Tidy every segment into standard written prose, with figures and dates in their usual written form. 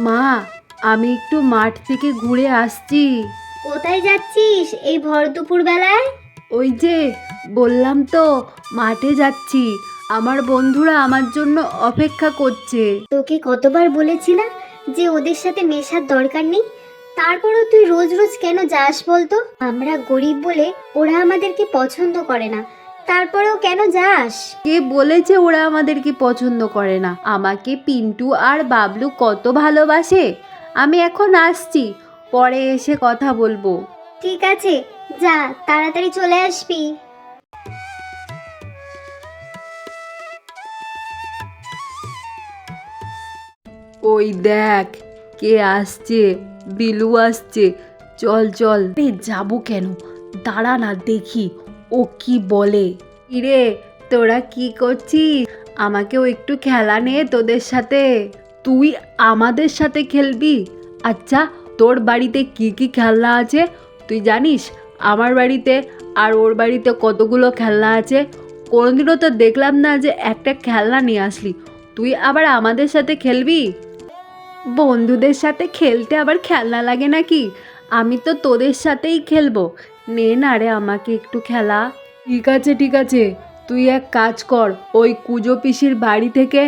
মা, আমি একটু মাঠ থেকে ঘুরে আসছি। কোথায় যাচ্ছিস এই ভর দুপুর বেলায়? ওই যে বললাম তো, মাঠে যাচ্ছি। আমার বন্ধুরা আমার জন্য অপেক্ষা করছে। তোকে কতবার বলেছি না যে ওদের সাথে মেশার দরকার নেই? তারপরেও তুই রোজ রোজ কেন যাস বলতো? আমরা গরিব বলে ওরা আমাদেরকে পছন্দ করে না, তারপরেও কেন যাস? কে বলেছে ওরা আমাদেরকে পছন্দ করে না? আমাকে পিন্টু আর বাবলু কত ভালোবাসে। আমি এখন আসছি, পরে এসে কথা বলবো। ঠিক আছে, যা, তাড়াতাড়ি চলে আসবি। ওই দেখ, কে আসছে, বিলু আসছে। চল চল। যাবো কেন, দাঁড়া না দেখি ও কি বলে। কিরে, তোরা কি করছিস? আমাকেও একটু খেলা নে তোদের সাথে। তুই আমাদের সাথে খেলবি? আচ্ছা, তোর বাড়িতে কি কি খেলনা আছে তুই জানিস? আমার বাড়িতে আর ওর বাড়িতে কতগুলো খেলনা আছে। কোনোদিনও তো দেখলাম না যে একটা খেলনা নিয়ে আসলি। তুই আবার আমাদের সাথে খেলবি? বন্ধুদের সাথে খেলতে আবার খেলনা লাগে নাকি? আমি তো তোদের সাথেই খেলবো। নে না রে আমাকে একটু খেলা। ঠিক আছে ঠিক আছে, তুই এক কাজ কর, ওই কুজো পিসির বাড়ি থেকে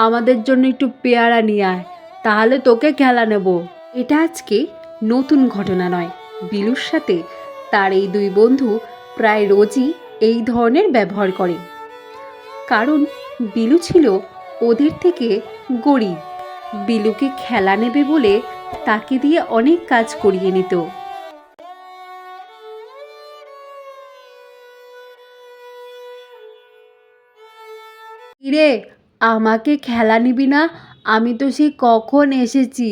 আমাদের জন্য একটু পেয়ারা নিয়ে আয়, তাহলে তোকে খেলা নেব। এটা আজকে নতুন ঘটনা নয়। বিলুর সাথে তার এই দুই বন্ধু প্রায় রোজই এই ধরনের ব্যবহার করে। কারণ বিলু ছিল ওদের থেকে গরিব। বিলুকে খেলা নেবে বলে তাকে দিয়ে অনেক কাজ করিয়ে নিত। কিরে, আমাকে খেলা নিবি না? আমি তো সেই কখন এসেছি,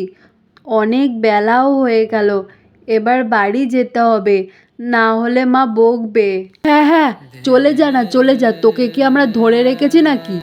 অনেক বেলাও হয়ে গেল। এবার বাড়ি যেতে হবে, না হলে মা বকবে। হ্যাঁ হ্যাঁ, চলে যা না চলে যা, তোকে কি আমরা ধরে রেখেছি নাকি?